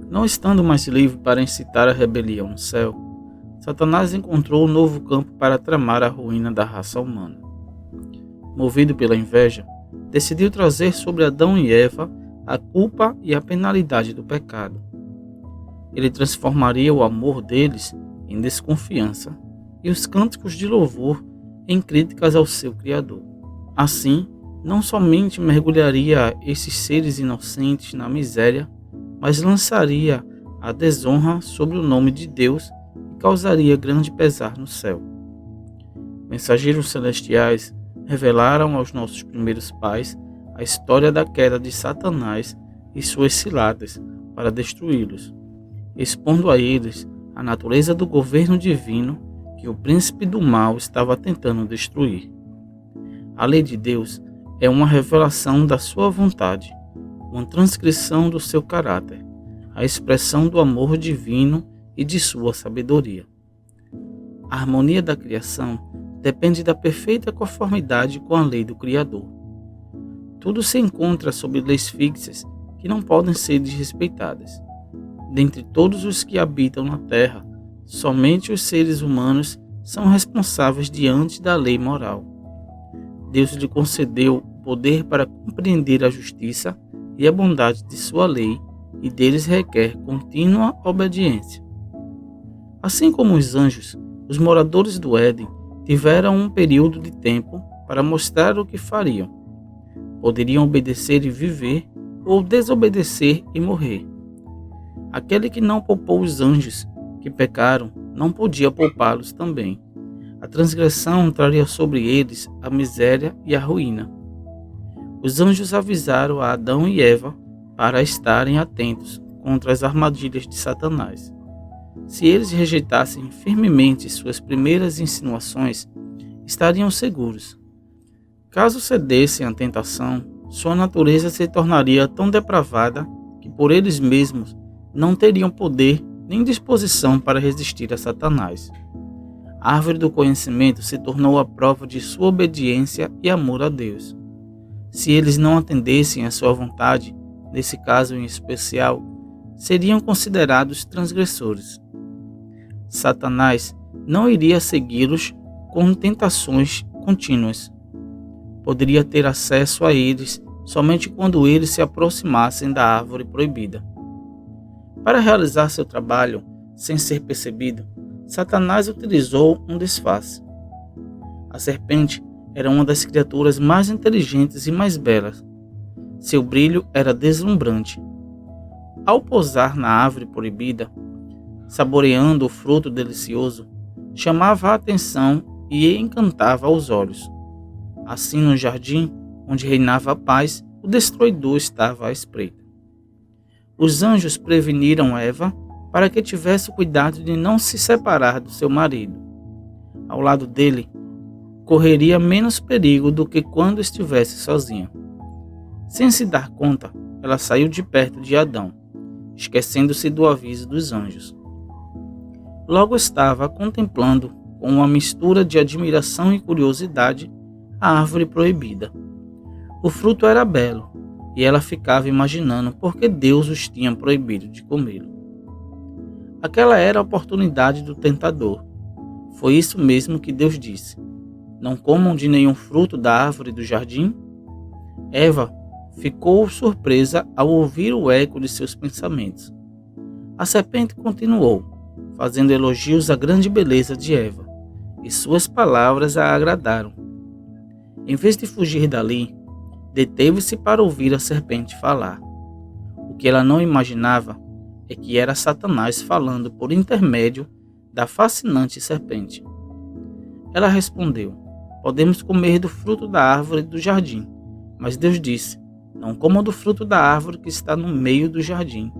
Não estando mais livre para incitar a rebelião no céu, Satanás encontrou um novo campo para tramar a ruína da raça humana. Movido pela inveja, decidiu trazer sobre Adão e Eva a culpa e a penalidade do pecado. Ele transformaria o amor deles em desconfiança e os cânticos de louvor em críticas ao seu Criador. Assim, não somente mergulharia esses seres inocentes na miséria, mas lançaria a desonra sobre o nome de Deus e causaria grande pesar no céu. Mensageiros celestiais revelaram aos nossos primeiros pais a história da queda de Satanás e suas ciladas para destruí-los, expondo a eles a natureza do governo divino que o príncipe do mal estava tentando destruir. A lei de Deus é uma revelação da sua vontade, uma transcrição do seu caráter, a expressão do amor divino e de sua sabedoria. A harmonia da criação depende da perfeita conformidade com a lei do Criador. Tudo se encontra sob leis fixas que não podem ser desrespeitadas. Dentre todos os que habitam na terra, somente os seres humanos são responsáveis diante da lei moral. Deus lhe concedeu o poder para compreender a justiça e a bondade de sua lei, e deles requer contínua obediência. Assim como os anjos, os moradores do Éden tiveram um período de tempo para mostrar o que fariam. Poderiam obedecer e viver, ou desobedecer e morrer. Aquele que não poupou os anjos que pecaram, não podia poupá-los também. A transgressão traria sobre eles a miséria e a ruína. Os anjos avisaram a Adão e Eva para estarem atentos contra as armadilhas de Satanás. Se eles rejeitassem firmemente suas primeiras insinuações, estariam seguros. Caso cedessem à tentação, sua natureza se tornaria tão depravada que por eles mesmos não teriam poder nem disposição para resistir a Satanás. A árvore do conhecimento se tornou a prova de sua obediência e amor a Deus. Se eles não atendessem à sua vontade, nesse caso em especial, seriam considerados transgressores. Satanás não iria segui-los com tentações contínuas. Poderia ter acesso a eles somente quando eles se aproximassem da árvore proibida. Para realizar seu trabalho sem ser percebido, Satanás utilizou um disfarce. A serpente era uma das criaturas mais inteligentes e mais belas. Seu brilho era deslumbrante. Ao pousar na árvore proibida, saboreando o fruto delicioso, chamava a atenção e encantava os olhos. Assim, no jardim, onde reinava a paz, o destruidor estava à espreita. Os anjos preveniram Eva para que tivesse cuidado de não se separar do seu marido. Ao lado dele, correria menos perigo do que quando estivesse sozinha. Sem se dar conta, ela saiu de perto de Adão, esquecendo-se do aviso dos anjos. Logo estava contemplando, com uma mistura de admiração e curiosidade, a árvore proibida. O fruto era belo, e ela ficava imaginando por que Deus os tinha proibido de comê-lo. Aquela era a oportunidade do tentador. Foi isso mesmo que Deus disse: não comam de nenhum fruto da árvore do jardim? Eva ficou surpresa ao ouvir o eco de seus pensamentos. A serpente continuou, fazendo elogios à grande beleza de Eva, e suas palavras a agradaram. Em vez de fugir dali, deteve-se para ouvir a serpente falar. O que ela não imaginava é que era Satanás falando por intermédio da fascinante serpente. Ela respondeu: podemos comer do fruto da árvore do jardim, mas Deus disse: não comam do fruto da árvore que está no meio do jardim,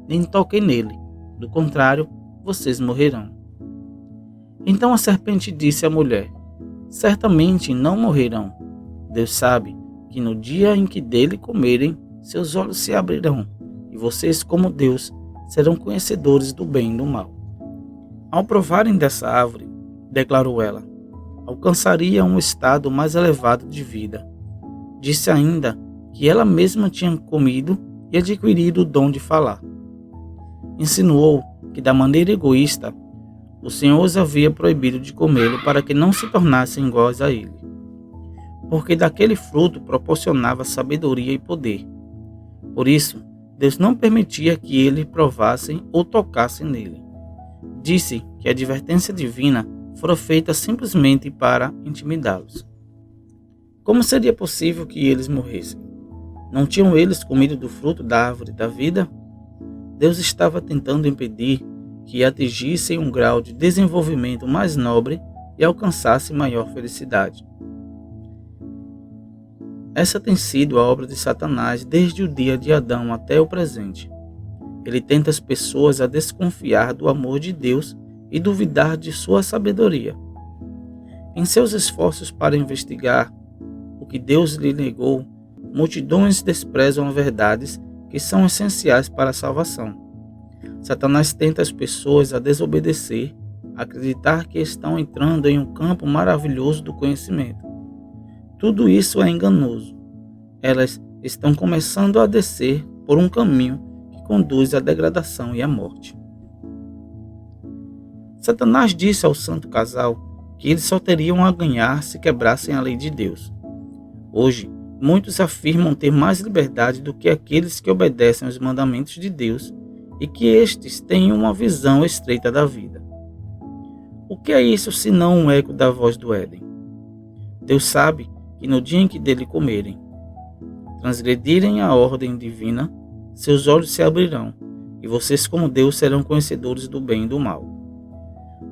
nem toquem nele, do contrário, vocês morrerão. Então a serpente disse à mulher: certamente não morrerão. Deus sabe que no dia em que dele comerem, seus olhos se abrirão, e vocês, como Deus, serão conhecedores do bem e do mal. Ao provarem dessa árvore, declarou ela, alcançaria um estado mais elevado de vida. Disse ainda que ela mesma tinha comido e adquirido o dom de falar. insinuou que, da maneira egoísta, o Senhor os havia proibido de comê-lo para que não se tornassem iguais a ele, porque daquele fruto proporcionava sabedoria e poder. Por isso, Deus não permitia que eles provassem ou tocassem nele. Disse que a advertência divina fora feita simplesmente para intimidá-los. Como seria possível que eles morressem? Não tinham eles comido do fruto da árvore da vida? Deus estava tentando impedir que atingissem um grau de desenvolvimento mais nobre e alcançassem maior felicidade. Essa tem sido a obra de Satanás desde o dia de Adão até o presente. Ele tenta as pessoas a desconfiar do amor de Deus e duvidar de sua sabedoria. Em seus esforços para investigar o que Deus lhe negou, multidões desprezam as verdades que são essenciais para a salvação. Satanás tenta as pessoas a desobedecer, acreditar que estão entrando em um campo maravilhoso do conhecimento. Tudo isso é enganoso. Elas estão começando a descer por um caminho que conduz à degradação e à morte. Satanás disse ao santo casal que eles só teriam a ganhar se quebrassem a lei de Deus. Hoje, muitos afirmam ter mais liberdade do que aqueles que obedecem aos mandamentos de Deus e que estes têm uma visão estreita da vida. O que é isso senão um eco da voz do Éden? Deus sabe que no dia em que dele comerem, transgredirem a ordem divina, seus olhos se abrirão, e vocês como Deus serão conhecedores do bem e do mal.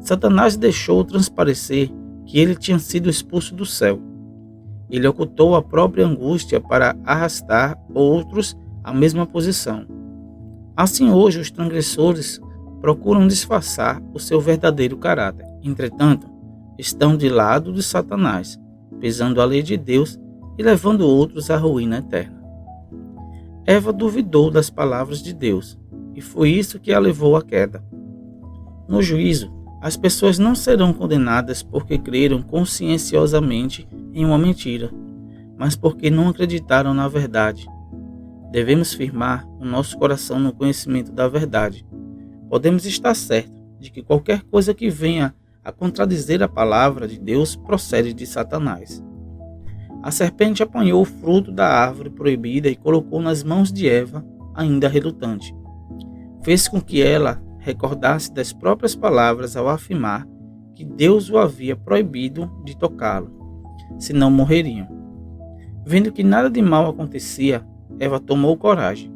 Satanás deixou transparecer que ele tinha sido expulso do céu. Ele ocultou a própria angústia para arrastar outros à mesma posição. Assim hoje os transgressores procuram disfarçar o seu verdadeiro caráter. Entretanto, estão de lado de Satanás, pisando a lei de Deus e levando outros à ruína eterna. Eva duvidou das palavras de Deus, e foi isso que a levou à queda. No juízo, as pessoas não serão condenadas porque creram conscienciosamente em uma mentira, mas porque não acreditaram na verdade. Devemos firmar o nosso coração no conhecimento da verdade. Podemos estar certos de que qualquer coisa que venha a contradizer a palavra de Deus procede de Satanás. A serpente apanhou o fruto da árvore proibida e colocou nas mãos de Eva, ainda relutante. Fez com que ela recordasse das próprias palavras ao afirmar que Deus o havia proibido de tocá-lo, senão morreriam. Vendo que nada de mal acontecia, Eva tomou coragem.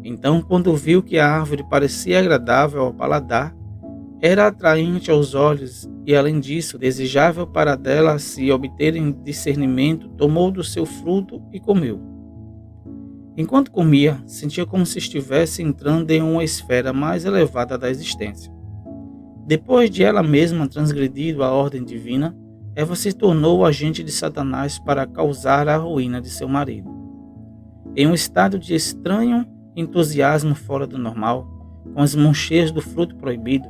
Então, quando viu que a árvore parecia agradável ao paladar, era atraente aos olhos e, além disso, desejável para dela se obterem discernimento, tomou do seu fruto e comeu. Enquanto comia, sentia como se estivesse entrando em uma esfera mais elevada da existência. Depois de ela mesma transgredido a ordem divina, Eva se tornou o agente de Satanás para causar a ruína de seu marido. Em um estado de estranho entusiasmo fora do normal, com as mãos cheias do fruto proibido,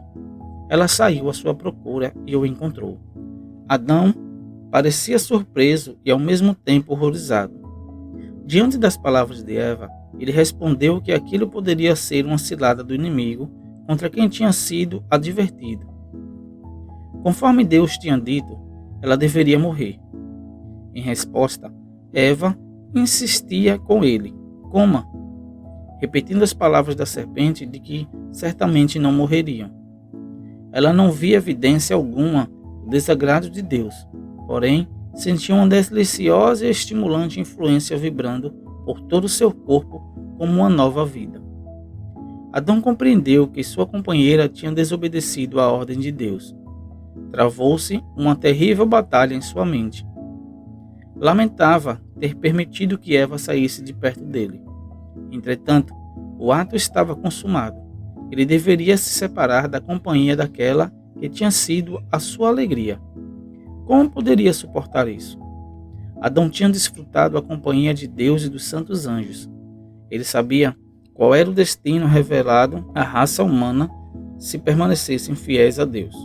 ela saiu à sua procura e o encontrou. Adão parecia surpreso e ao mesmo tempo horrorizado. Diante das palavras de Eva, ele respondeu que aquilo poderia ser uma cilada do inimigo contra quem tinha sido advertido. Conforme Deus tinha dito, ela deveria morrer. Em resposta, Eva insistia com ele: coma, repetindo as palavras da serpente de que certamente não morreriam. Ela não via evidência alguma do desagrado de Deus, porém sentia uma deliciosa e estimulante influência vibrando por todo o seu corpo como uma nova vida. Adão compreendeu que sua companheira tinha desobedecido à ordem de Deus. Travou-se uma terrível batalha em sua mente. Lamentava ter permitido que Eva saísse de perto dele. Entretanto, o ato estava consumado. Ele deveria se separar da companhia daquela que tinha sido a sua alegria. Como poderia suportar isso? Adão tinha desfrutado a companhia de Deus e dos santos anjos. Ele sabia qual era o destino revelado à raça humana se permanecessem fiéis a Deus.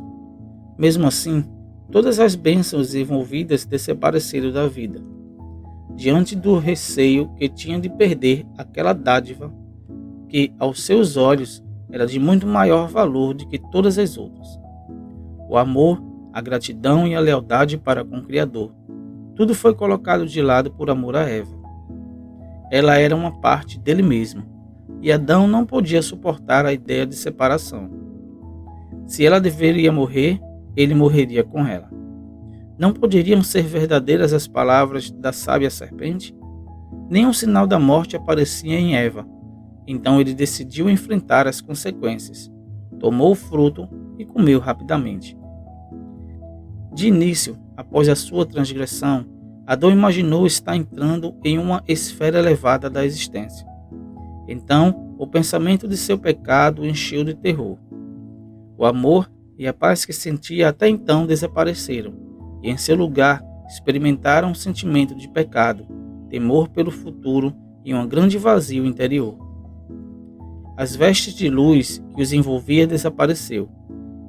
Mesmo assim, todas as bênçãos envolvidas desapareceram da vida. Diante do receio que tinha de perder aquela dádiva que, aos seus olhos, era de muito maior valor do que todas as outras. O amor, a gratidão e a lealdade para com o Criador. Tudo foi colocado de lado por amor a Eva. Ela era uma parte dele mesmo, e Adão não podia suportar a ideia de separação. Se ela deveria morrer, ele morreria com ela. Não poderiam ser verdadeiras as palavras da sábia serpente? Nenhum sinal da morte aparecia em Eva. Então ele decidiu enfrentar as consequências. Tomou o fruto e comeu rapidamente. De início, após a sua transgressão, Adão imaginou estar entrando em uma esfera elevada da existência. Então, o pensamento de seu pecado o encheu de terror. O amor e a paz que sentia até então desapareceram, e em seu lugar experimentaram um sentimento de pecado, temor pelo futuro e um grande vazio interior. As vestes de luz que os envolvia desapareceu,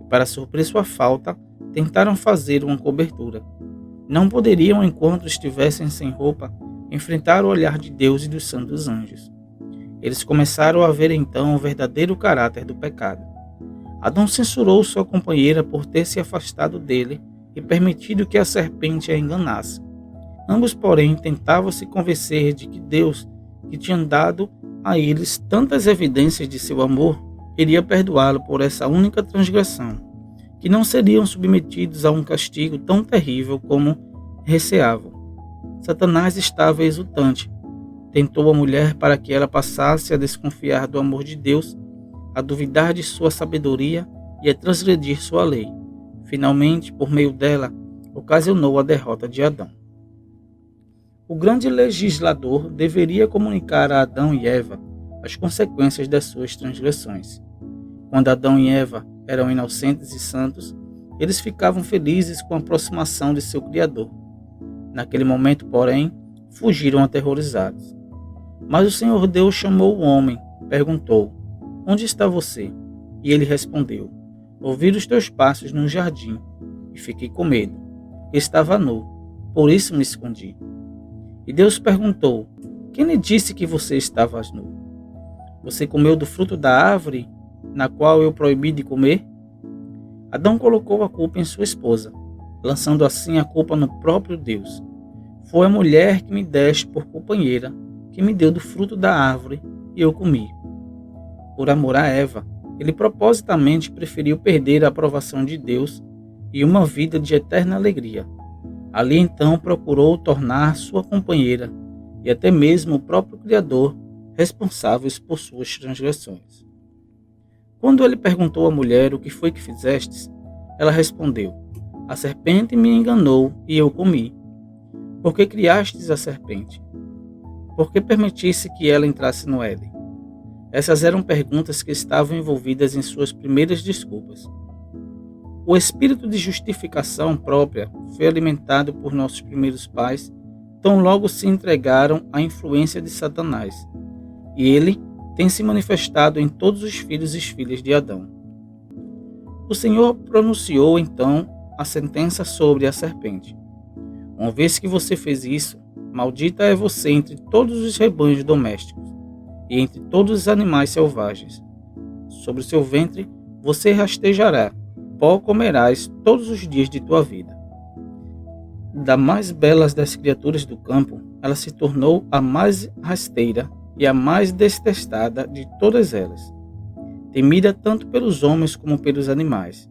e para suprir sua falta, tentaram fazer uma cobertura. Não poderiam, enquanto estivessem sem roupa, enfrentar o olhar de Deus e dos santos anjos. Eles começaram a ver então o verdadeiro caráter do pecado. Adão censurou sua companheira por ter se afastado dele e permitido que a serpente a enganasse. Ambos, porém, tentavam se convencer de que Deus, que tinha dado a eles tantas evidências de seu amor, iria perdoá-lo por essa única transgressão, que não seriam submetidos a um castigo tão terrível como receavam. Satanás estava exultante. Tentou a mulher para que ela passasse a desconfiar do amor de Deus, a duvidar de sua sabedoria e a transgredir sua lei. Finalmente, por meio dela, ocasionou a derrota de Adão. O grande legislador deveria comunicar a Adão e Eva as consequências das suas transgressões. Quando Adão e Eva eram inocentes e santos, eles ficavam felizes com a aproximação de seu Criador. Naquele momento, porém, fugiram aterrorizados. Mas o Senhor Deus chamou o homem, perguntou: "Onde está você?" E ele respondeu: "Ouvi os teus passos no jardim e fiquei com medo, porque estava nu, por isso me escondi." E Deus perguntou: "Quem lhe disse que você estava nu? Você comeu do fruto da árvore na qual eu proibi de comer?" Adão colocou a culpa em sua esposa, lançando assim a culpa no próprio Deus. "Foi a mulher que me deste por companheira, que me deu do fruto da árvore e eu comi." Por amor a Eva, ele propositamente preferiu perder a aprovação de Deus e uma vida de eterna alegria. Ali então procurou tornar sua companheira e até mesmo o próprio Criador responsáveis por suas transgressões. Quando ele perguntou à mulher: "O que foi que fizestes?", ela respondeu: "A serpente me enganou e eu comi." "Por que criastes a serpente? Por que permitisse que ela entrasse no Éden?" Essas eram perguntas que estavam envolvidas em suas primeiras desculpas. O espírito de justificação própria foi alimentado por nossos primeiros pais, tão logo se entregaram à influência de Satanás, e ele tem se manifestado em todos os filhos e filhas de Adão. O Senhor pronunciou então a sentença sobre a serpente: "Uma vez que você fez isso, maldita é você entre todos os rebanhos domésticos e entre todos os animais selvagens. Sobre o seu ventre você rastejará, pó comerás todos os dias de tua vida." Da mais belas das criaturas do campo, ela se tornou a mais rasteira e a mais detestada de todas elas, temida tanto pelos homens como pelos animais.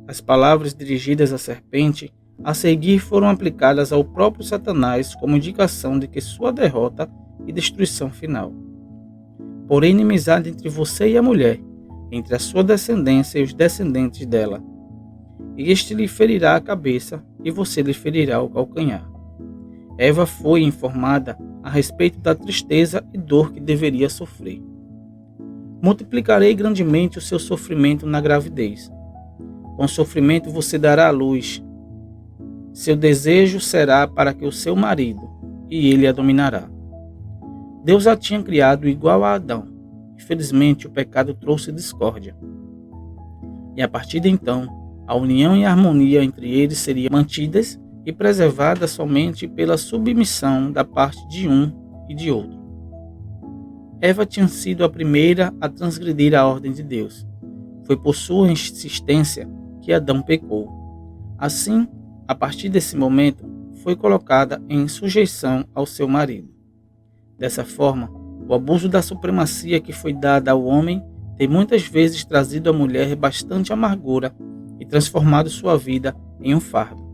As palavras dirigidas à serpente a seguir foram aplicadas ao próprio Satanás como indicação de que sua derrota e destruição final. "Porém, inimizade entre você e a mulher, entre a sua descendência e os descendentes dela. E este lhe ferirá a cabeça, e você lhe ferirá o calcanhar." Eva foi informada a respeito da tristeza e dor que deveria sofrer. "Multiplicarei grandemente o seu sofrimento na gravidez. Com sofrimento você dará à luz. Seu desejo será para que o seu marido, e ele a dominará." Deus a tinha criado igual a Adão. Infelizmente, o pecado trouxe discórdia. E a partir de então, a união e a harmonia entre eles seriam mantidas e preservadas somente pela submissão da parte de um e de outro. Eva tinha sido a primeira a transgredir a ordem de Deus. Foi por sua insistência que Adão pecou. Assim, a partir desse momento, foi colocada em sujeição ao seu marido. Dessa forma, o abuso da supremacia que foi dada ao homem tem muitas vezes trazido à mulher bastante amargura e transformado sua vida em um fardo.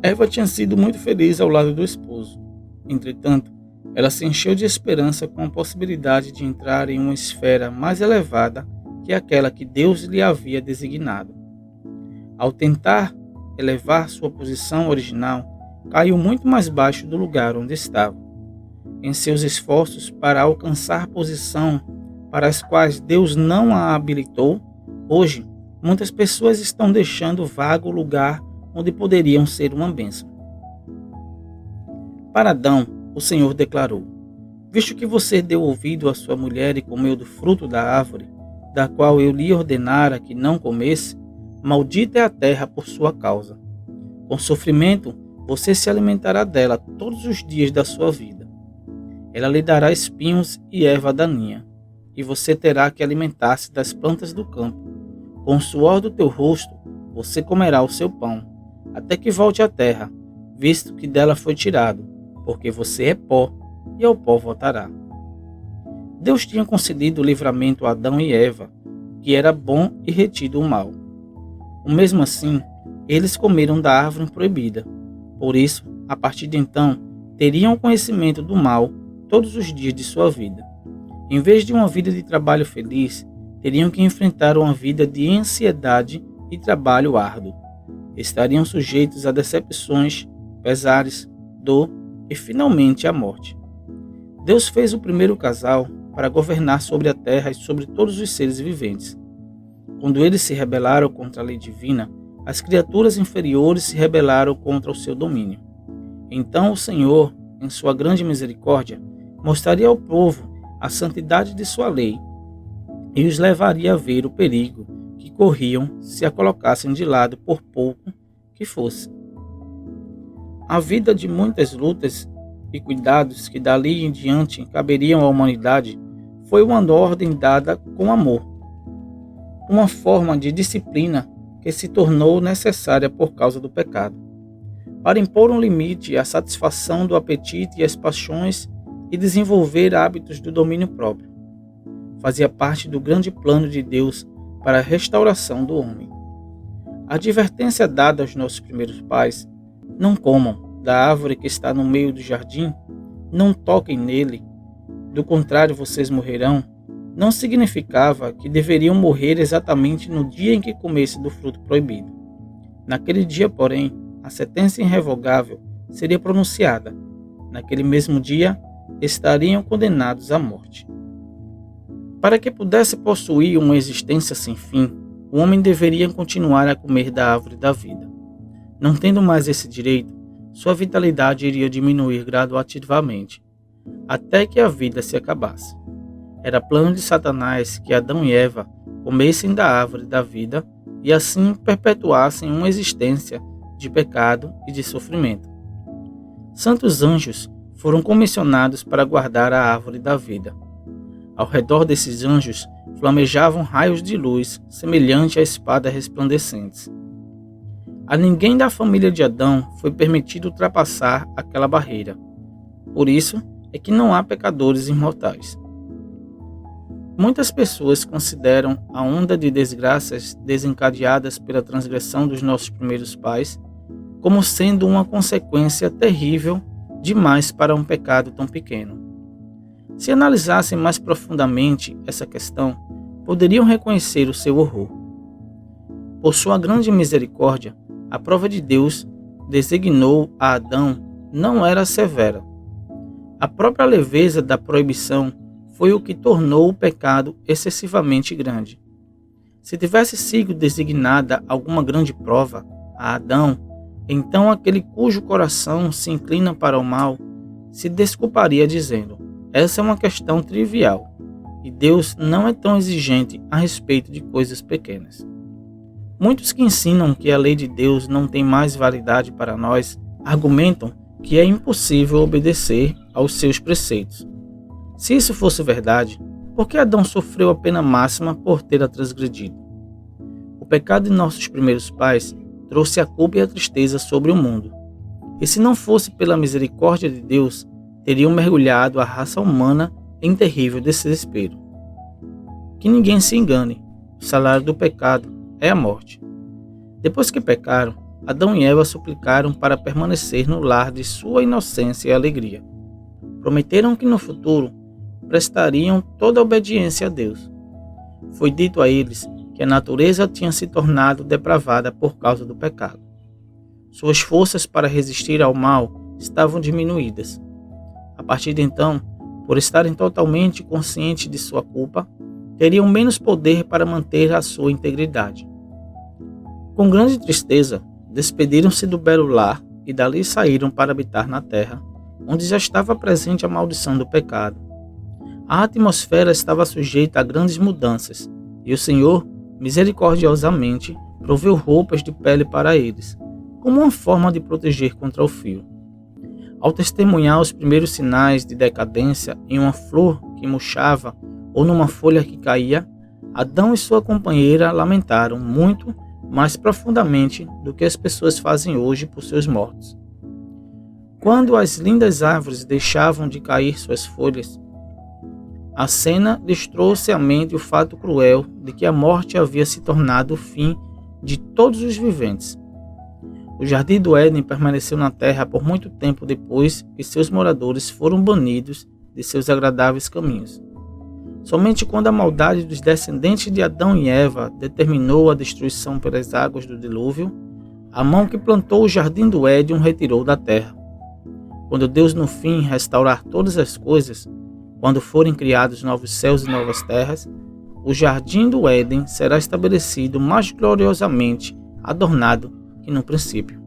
Eva tinha sido muito feliz ao lado do esposo. Entretanto, ela se encheu de esperança com a possibilidade de entrar em uma esfera mais elevada que aquela que Deus lhe havia designado. Ao tentar elevar sua posição original, caiu muito mais baixo do lugar onde estava. Em seus esforços para alcançar posição para as quais Deus não a habilitou, hoje muitas pessoas estão deixando vago o lugar onde poderiam ser uma bênção. Para Adão, o Senhor declarou: visto que você deu ouvido à sua mulher e comeu do fruto da árvore, da qual eu lhe ordenara que não comesse, maldita é a terra por sua causa. Com sofrimento, você se alimentará dela todos os dias da sua vida. Ela lhe dará espinhos e erva daninha, e você terá que alimentar-se das plantas do campo. Com o suor do teu rosto, você comerá o seu pão, até que volte à terra, visto que dela foi tirado, porque você é pó, e ao pó voltará. Deus tinha concedido o livramento a Adão e Eva, que era bom e retido o mal. Mesmo assim, eles comeram da árvore proibida. Por isso, a partir de então, teriam conhecimento do mal todos os dias de sua vida. Em vez de uma vida de trabalho feliz, teriam que enfrentar uma vida de ansiedade e trabalho árduo. Estariam sujeitos a decepções, pesares, dor e finalmente a morte. Deus fez o primeiro casal para governar sobre a terra e sobre todos os seres viventes. Quando eles se rebelaram contra a lei divina, as criaturas inferiores se rebelaram contra o seu domínio. Então o Senhor, em sua grande misericórdia, mostraria ao povo a santidade de sua lei e os levaria a ver o perigo que corriam se a colocassem de lado por pouco que fosse. A vida de muitas lutas e cuidados que dali em diante caberiam à humanidade foi uma ordem dada com amor, uma forma de disciplina que se tornou necessária por causa do pecado, para impor um limite à satisfação do apetite e às paixões e desenvolver hábitos do domínio próprio. Fazia parte do grande plano de Deus para a restauração do homem. A advertência dada aos nossos primeiros pais: não comam da árvore que está no meio do jardim, não toquem nele, do contrário vocês morrerão, não significava que deveriam morrer exatamente no dia em que comessem do fruto proibido. Naquele dia, porém, a sentença irrevogável seria pronunciada. Naquele mesmo dia, estariam condenados à morte. Para que pudesse possuir uma existência sem fim, o homem deveria continuar a comer da árvore da vida. Não tendo mais esse direito, sua vitalidade iria diminuir gradativamente, até que a vida se acabasse. Era plano de Satanás que Adão e Eva comessem da árvore da vida e assim perpetuassem uma existência de pecado e de sofrimento. Santos anjos foram comissionados para guardar a árvore da vida. Ao redor desses anjos flamejavam raios de luz semelhante a espadas resplandecentes. A ninguém da família de Adão foi permitido ultrapassar aquela barreira. Por isso é que não há pecadores imortais. Muitas pessoas consideram a onda de desgraças desencadeadas pela transgressão dos nossos primeiros pais como sendo uma consequência terrível demais para um pecado tão pequeno. Se analisassem mais profundamente essa questão, poderiam reconhecer o seu horror. Por sua grande misericórdia, a prova de Deus designou a Adão não era severa. A própria leveza da proibição foi o que tornou o pecado excessivamente grande. Se tivesse sido designada alguma grande prova a Adão, então aquele cujo coração se inclina para o mal se desculparia dizendo: essa é uma questão trivial, e Deus não é tão exigente a respeito de coisas pequenas. Muitos que ensinam que a lei de Deus não tem mais validade para nós argumentam que é impossível obedecer aos seus preceitos. Se isso fosse verdade, por que Adão sofreu a pena máxima por ter a transgredido? O pecado de nossos primeiros pais trouxe a culpa e a tristeza sobre o mundo. E se não fosse pela misericórdia de Deus, teriam mergulhado a raça humana em terrível desespero. Que ninguém se engane, o salário do pecado é a morte. Depois que pecaram, Adão e Eva suplicaram para permanecer no lar de sua inocência e alegria. Prometeram que no futuro prestariam toda a obediência a Deus. Foi dito a eles que a natureza tinha se tornado depravada por causa do pecado. Suas forças para resistir ao mal estavam diminuídas. A partir de então, por estarem totalmente conscientes de sua culpa, teriam menos poder para manter a sua integridade. Com grande tristeza, despediram-se do belo lar e dali saíram para habitar na terra, onde já estava presente a maldição do pecado. A atmosfera estava sujeita a grandes mudanças, e o Senhor, misericordiosamente, proveu roupas de pele para eles, como uma forma de proteger contra o frio. Ao testemunhar os primeiros sinais de decadência em uma flor que murchava ou numa folha que caía, Adão e sua companheira lamentaram muito mais profundamente do que as pessoas fazem hoje por seus mortos. Quando as lindas árvores deixavam de cair suas folhas, a cena lhes trouxe à mente o fato cruel de que a morte havia se tornado o fim de todos os viventes. O Jardim do Éden permaneceu na terra por muito tempo depois que seus moradores foram banidos de seus agradáveis caminhos. Somente quando a maldade dos descendentes de Adão e Eva determinou a destruição pelas águas do dilúvio, a mão que plantou o Jardim do Éden o retirou da terra. Quando Deus no fim restaurar todas as coisas, quando forem criados novos céus e novas terras, o Jardim do Éden será estabelecido mais gloriosamente adornado que no princípio.